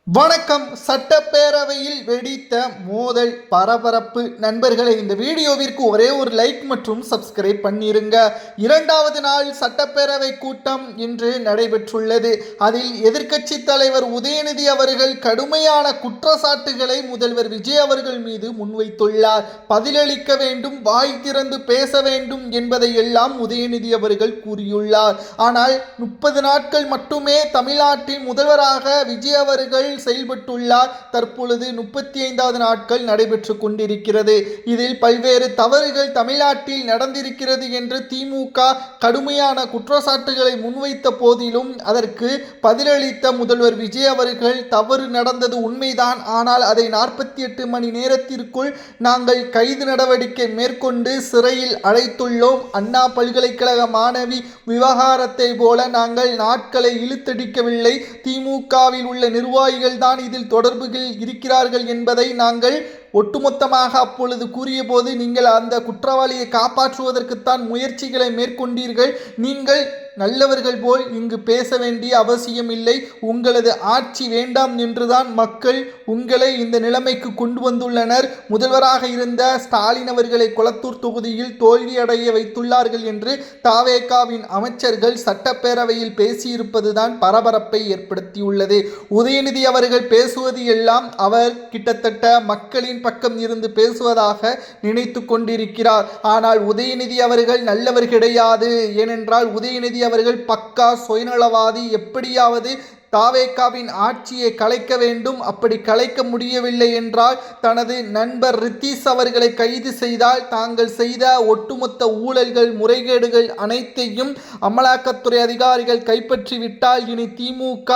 வணக்கம். சட்டப்பேரவையில் வெடித்த மோதல் பரபரப்பு. நண்பர்களே, இந்த வீடியோவிற்கு ஒரே ஒரு லைக் மற்றும் சப்ஸ்கிரைப் பண்ணிருங்க. இரண்டாவது நாள் சட்டப்பேரவை கூட்டம் இன்று நடைபெற்றுள்ளது. அதில் எதிர்க்கட்சி தலைவர் உதயநிதி அவர்கள் கடுமையான குற்றச்சாட்டுகளை முதல்வர் விஜய் அவர்கள் மீது முன்வைத்துள்ளார். பதிலளிக்க வேண்டும், வாய் திறந்து பேச வேண்டும் என்பதை எல்லாம் உதயநிதி அவர்கள் கூறியுள்ளார். ஆனால் 30 நாட்கள் மட்டுமே தமிழ்நாட்டின் முதல்வராக விஜய் அவர்கள் செயல்பட்டுள்ளார். தற்பொழுது 35வது நாட்கள் நடைபெற்று கொண்டிருக்கிறது. இதில் பல்வேறு தவறுகள் தமிழ்நாட்டில் நடந்திருக்கிறது என்று திமுக கடுமையான குற்றச்சாட்டுகளை முன்வைத்த போதிலும் அதற்கு பதிலளித்த முதல்வர் விஜய் அவர்கள் தவறு நடந்தது உண்மைதான், ஆனால் அதை 48 மணி நேரத்திற்குள் நாங்கள் கைது நடவடிக்கை மேற்கொண்டு சிறையில் அடைத்துள்ளோம். அண்ணா பல்கலைக்கழக மாணவி விவகாரத்தை போல நாங்கள் நாட்களை இழுத்தடிக்கவில்லை. திமுகவில் உள்ள நிர்வாகிகள் தான் இதில் தொடர்புகள் இருக்கிறார்கள் என்பதை நாங்கள் ஒட்டுமொத்தமாக அப்பொழுது கூறிய போது நீங்கள் அந்த குற்றவாளியை காப்பாற்றுவதற்குத்தான் முயற்சிகளை மேற்கொண்டீர்கள். நீங்கள் நல்லவர்கள் போல் இங்கு பேச வேண்டிய அவசியம் இல்லை. உங்களது ஆட்சி வேண்டாம் என்றுதான் மக்கள் உங்களை இந்த நிலைமைக்கு கொண்டு வந்துள்ளனர். முதல்வராக இருந்த ஸ்டாலின் அவர்களை கொளத்தூர் தொகுதியில் தோல்வியடைய வைத்துள்ளார்கள் என்று தவேகாவின் அமைச்சர்கள் சட்டப்பேரவையில் பேசியிருப்பதுதான் பரபரப்பை ஏற்படுத்தியுள்ளது. உதயநிதி அவர்கள் பேசுவது எல்லாம் அவர் கிட்டத்தட்ட மக்களின் பக்கம் இருந்து பேசுவதாக நினைத்து கொண்டிருக்கிறார். ஆனால் உதயநிதி அவர்கள் நல்லவர் கிடையாது. ஏனென்றால் உதயநிதி அவர்கள் பக்கா சுயநலவாதி. எப்படியாவது தவேகாவின் ஆட்சியை கலைக்க வேண்டும். அப்படி கலைக்க முடியவில்லை என்றால் தனது நண்பர் ரித்தீஷ் அவர்களை கைது செய்தால் தாங்கள் செய்த ஒட்டுமொத்த ஊழல்கள் முறைகேடுகள் அனைத்தையும் அமலாக்கத்துறை அதிகாரிகள் கைப்பற்றிவிட்டால் இனி திமுக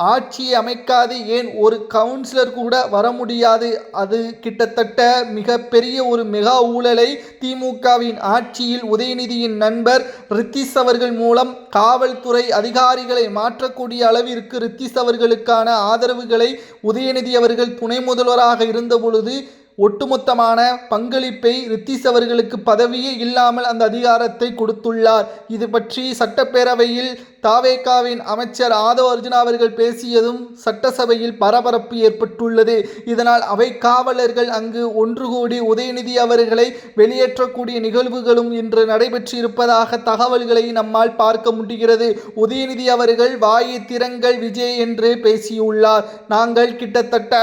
ஆட்சியை அமைக்காது. ஏன் ஒரு கவுன்சிலர் கூட வர முடியாது. அது கிட்டத்தட்ட மிகப்பெரிய ஒரு மெகா ஊழலை திமுகவின் ஆட்சியில் உதயநிதியின் நண்பர் ரித்தீஷ் அவர்கள் மூலம் காவல்துறை அதிகாரிகளை மாற்றக்கூடிய அளவிற்கு ரித்தீஷ் அவர்களுக்கான ஆதரவுகளை உதயநிதி அவர்கள் துணை முதல்வராக இருந்த பொழுது ஒட்டுமொத்தமான பங்களிப்பை ரித்தீஷ் அவர்களுக்கு பதவியே இல்லாமல் அந்த அதிகாரத்தை கொடுத்துள்ளார். இது பற்றி சட்டப்பேரவையில் தவேகாவின் அமைச்சர் ஆதவ் அர்ஜுனா அவர்கள் பேசியதும் சட்டசபையில் பரபரப்பு ஏற்பட்டுள்ளது. இதனால் அவை காவலர்கள் அங்கு ஒன்று கூடி உதயநிதி அவர்களை வெளியேற்றக்கூடிய நிகழ்வுகளும் இன்று நடைபெற்றிருப்பதாக தகவல்களை நம்மால் பார்க்க முடிகிறது. உதயநிதி அவர்கள் வாயை திறங்கள் விஜய் என்று பேசியுள்ளார். நாங்கள் கிட்டத்தட்ட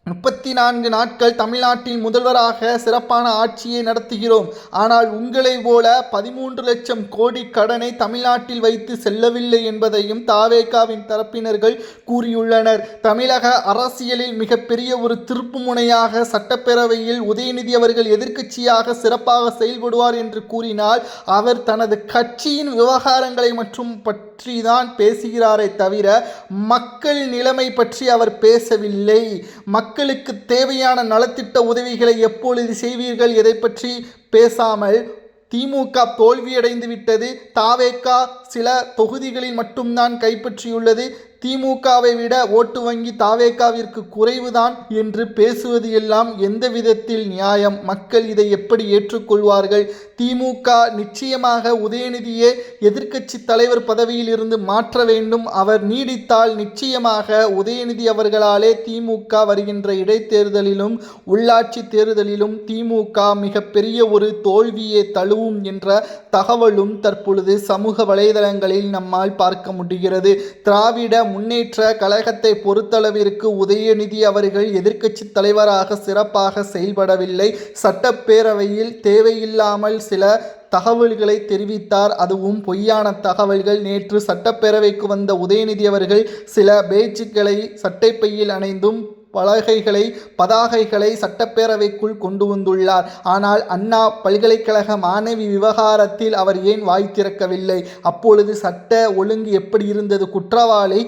34 நாட்கள் தமிழ்நாட்டில் முதல்வராக சிறப்பான ஆட்சியை நடத்துகிறோம். ஆனால் உங்களை போல 13 லட்சம் கோடி கடனை தமிழ்நாட்டில் வைத்து செல்லவில்லை என்பதையும் தவேகாவின் தரப்பினர்கள் கூறியுள்ளனர். தமிழக அரசியலில் மிகப்பெரிய ஒரு திருப்பு முனையாக சட்டப்பேரவையில் உதயநிதி அவர்கள் எதிர்க்கட்சியாக சிறப்பாக செயல்படுவார் என்று கூறினால் அவர் தனது கட்சியின் விவகாரங்களை மற்றும் பற்றி தான் பேசுகிறாரே தவிர மக்கள் நிலைமை பற்றி அவர் பேசவில்லை. மக்களுக்கு தேவையான நலத்திட்ட உதவிகளை எப்பொழுது செய்வீர்கள் எதை பற்றி பேசாமல் திமுக தோல்வியடைந்து விட்டது. தவேகா சில தொகுதிகளில் மட்டும்தான் கைப்பற்றியுள்ளது. திமுகவை விட ஓட்டு வங்கி தவேகாவிற்கு குறைவுதான் என்று பேசுவது எல்லாம் எந்த விதத்தில் நியாயம்? மக்கள் இதை எப்படி ஏற்றுக்கொள்வார்கள்? திமுக நிச்சயமாக உதயநிதியை எதிர்க்கட்சி தலைவர் பதவியில் இருந்து மாற்ற வேண்டும். அவர் நீடித்தால் நிச்சயமாக உதயநிதி அவர்களாலே திமுக வருகின்ற இடைத்தேர்தலிலும் உள்ளாட்சி தேர்தலிலும் திமுக மிகப்பெரிய ஒரு தோல்வியை தழுவும் என்ற தகவலும் தற்பொழுது சமூக வலைதளங்களில் நம்மால் பார்க்க முடிகிறது. திராவிட முன்னேற்ற கழகத்தை பொறுத்தளவிற்கு உதயநிதி அவர்கள் எதிர்க்கட்சி தலைவராக சிறப்பாக செயல்படவில்லை. சட்டப்பேரவையில் தேவையில்லாமல் சில தகவல்களை தெரிவித்தார். அதுவும் பொய்யான தகவல்கள். நேற்று சட்டப்பேரவைக்கு வந்த உதயநிதி அவர்கள் சில பேச்சுக்களை சட்டைப்பையில் அணைந்தும் பதாகைகளை சட்டப்பேரவைக்குள் கொண்டு வந்துள்ளார். ஆனால் அண்ணா பல்கலைக்கழக மாணவி விவகாரத்தில் அவர் ஏன் வாய் திறக்கவில்லை? அப்பொழுது சட்ட ஒழுங்கு எப்படி இருந்தது? குற்றவாளி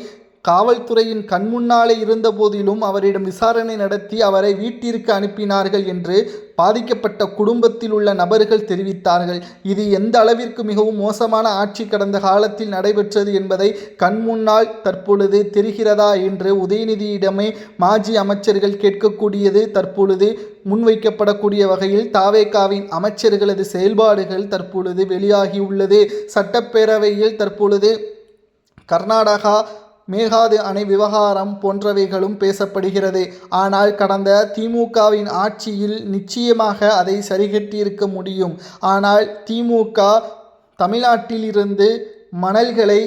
காவல்துறையின் கண்முன்னாலே இருந்த போதிலும் அவரிடம் விசாரணை நடத்தி அவரை வீட்டிற்கு அனுப்பினார்கள் என்று பாதிக்கப்பட்ட குடும்பத்தில் உள்ள நபர்கள் தெரிவித்தார்கள். இது எந்த அளவிற்கு மிகவும் மோசமான ஆட்சி கடந்த காலத்தில் நடைபெற்றது என்பதை கண்முன்னால் தற்பொழுது தெரிகிறதா என்று உதயநிதியிடமே மாஜி அமைச்சர்கள் கேட்கக்கூடியது தற்பொழுது முன்வைக்கப்படக்கூடிய வகையில் தவேகாவின் அமைச்சர்களது செயல்பாடுகள் தற்பொழுது வெளியாகியுள்ளது. சட்டப்பேரவையில் தற்பொழுது கர்நாடகா மேகாது அணை விவகாரம் போன்றவைகளும் பேசப்படுகிறது. ஆனால் கடந்த திமுகவின் ஆட்சியில் நிச்சயமாக அதை சரிகட்டியிருக்க முடியும். ஆனால் திமுக தமிழ்நாட்டிலிருந்து மணல்களை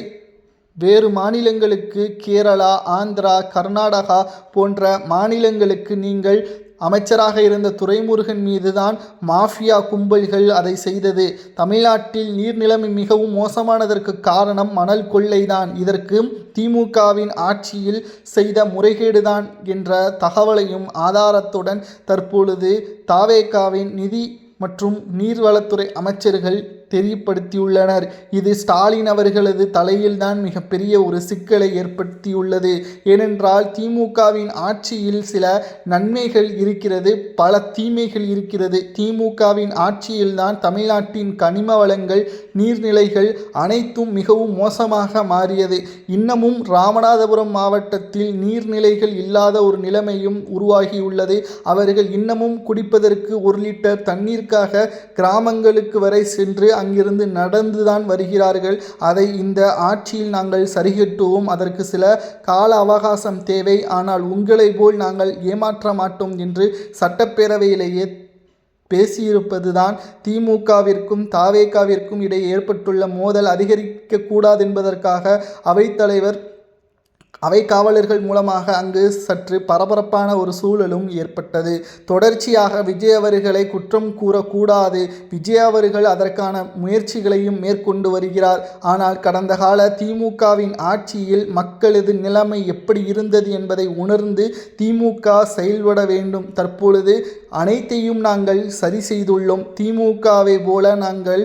வேறு மாநிலங்களுக்கு, கேரளா, ஆந்திரா, கர்நாடகா போன்ற மாநிலங்களுக்கு நீங்கள் அமைச்சராக இருந்த துரைமுருகன் மீதுதான் மாஃபியா கும்பல்கள் அதை செய்தது. தமிழ்நாட்டில் நீர்நிலைமை மிகவும் மோசமானதற்கு காரணம் மணல் கொள்ளைதான். இதற்கு திமுகவின் ஆட்சியில் செய்த முறைகேடுதான் என்ற தகவலையும் ஆதாரத்துடன் தற்பொழுது தாவேகாவின் நிதி மற்றும் நீர்வளத்துறை அமைச்சர்கள் தெரியப்படுத்தியுள்ளனர். இது ஸ்டாலின் அவர்களது தலையில்தான் மிகப்பெரிய ஒரு சிக்கலை ஏற்படுத்தியுள்ளது. ஏனென்றால் திமுகவின் ஆட்சியில் சில நன்மைகள் இருக்கிறது, பல தீமைகள் இருக்கிறது. திமுகவின் ஆட்சியில்தான் தமிழ்நாட்டின் கனிம வளங்கள், நீர்நிலைகள் அனைத்தும் மிகவும் மோசமாக மாறியது. இன்னமும் ராமநாதபுரம் மாவட்டத்தில் நீர்நிலைகள் இல்லாத ஒரு நிலைமையும் உருவாகியுள்ளது. அவர்கள் இன்னமும் குடிப்பதற்கு 1 லிட்டர் தண்ணீருக்காக கிராமங்களுக்கு வரை சென்று அங்கிருந்து நடந்துதான் வருகிறார்கள். அதை இந்த ஆட்சியில் நாங்கள் சரிகட்டுவோம், அதற்கு சில கால அவகாசம் தேவை, ஆனால் உங்களை போல் நாங்கள் ஏமாற்ற மாட்டோம் என்று சட்டப்பேரவையிலேயே பேசியிருப்பதுதான் திமுகவிற்கும் தாவேகாவிற்கும் இடையே ஏற்பட்டுள்ள மோதல் அதிகரிக்கக்கூடாது என்பதற்காக அவைத்தலைவர் அவை காவலர்கள் மூலமாக அங்கு சற்று பரபரப்பான ஒரு சூழலும் ஏற்பட்டது. தொடர்ச்சியாக விஜய் அவர்களை குற்றம் கூறக்கூடாது, விஜய் அவர்கள் அதற்கான முயற்சிகளையும் மேற்கொண்டு வருகிறார். ஆனால் கடந்த கால திமுகவின் ஆட்சியில் மக்களது நிலைமை எப்படி இருந்தது என்பதை உணர்ந்து திமுக செயல்பட வேண்டும். தற்பொழுது அனைத்தையும் நாங்கள் சரி செய்துள்ளோம். திமுகவை போல நாங்கள்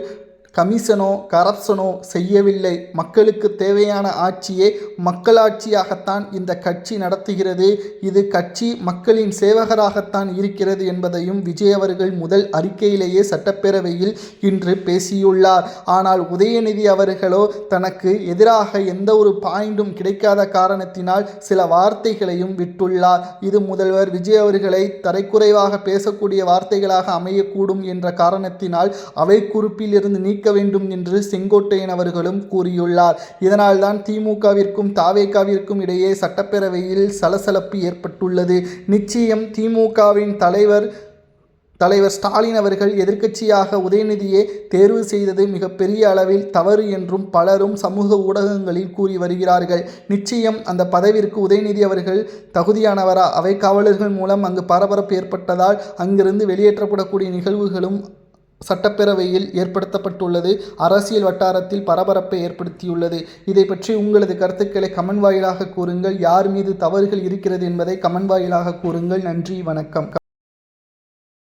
கமிஷனோ கரப்ஷனோ செய்யவில்லை. மக்களுக்கு தேவையான ஆட்சியே மக்களாட்சியாகத்தான் இந்த கட்சி நடத்துகிறது. இது கட்சி மக்களின் சேவகராகத்தான் இருக்கிறது என்பதையும் விஜய் அவர்கள் முதல் அறிக்கையிலேயே சட்டப்பேரவையில் இன்று பேசியுள்ளார். ஆனால் உதயநிதி அவர்களோ தனக்கு எதிராக எந்த ஒரு பாயிண்டும் கிடைக்காத காரணத்தினால் சில வார்த்தைகளையும் விட்டுள்ளார். இது முதல்வர் விஜய் அவர்களை தரைக்குறைவாக பேசக்கூடிய வார்த்தைகளாக அமையக்கூடும் என்ற காரணத்தினால் அவை குறிப்பில் இருந்து நீக்க வேண்டும் என்று செங்கோட்டையன் அவர்களும் கூறியுள்ளார். இதனால்தான் திமுகவிற்கும் தாவேகாவிற்கும் இடையே சட்டப்பேரவையில் சலசலப்பு ஏற்பட்டுள்ளது. நிச்சயம் திமுகவின் தலைவர் ஸ்டாலின் அவர்கள் எதிர்க்கட்சியாக உதயநிதியை தேர்வு செய்தது மிகப்பெரிய அளவில் தவறு என்றும் பலரும் சமூக ஊடகங்களில் கூறி வருகிறார்கள். நிச்சயம் அந்த பதவிற்கு உதயநிதி அவர்கள் தகுதியானவரா? அவை காவலர்கள் மூலம் அங்கு பரபரப்பு ஏற்பட்டதால் அங்கிருந்து வெளியேற்றப்படக்கூடிய நிகழ்வுகளும் சட்டப்பேரவையில் ஏற்படுத்தப்பட்டுள்ளது. அரசியல் வட்டாரத்தில் பரபரப்பை ஏற்படுத்தியுள்ளது. இதை பற்றி உங்களது கருத்துக்களை கமெண்ட் வாயிலாக கூறுங்கள். யார் மீது தவறுகள் இருக்கிறது என்பதை கமெண்ட் வாயிலாக கூறுங்கள். நன்றி, வணக்கம்.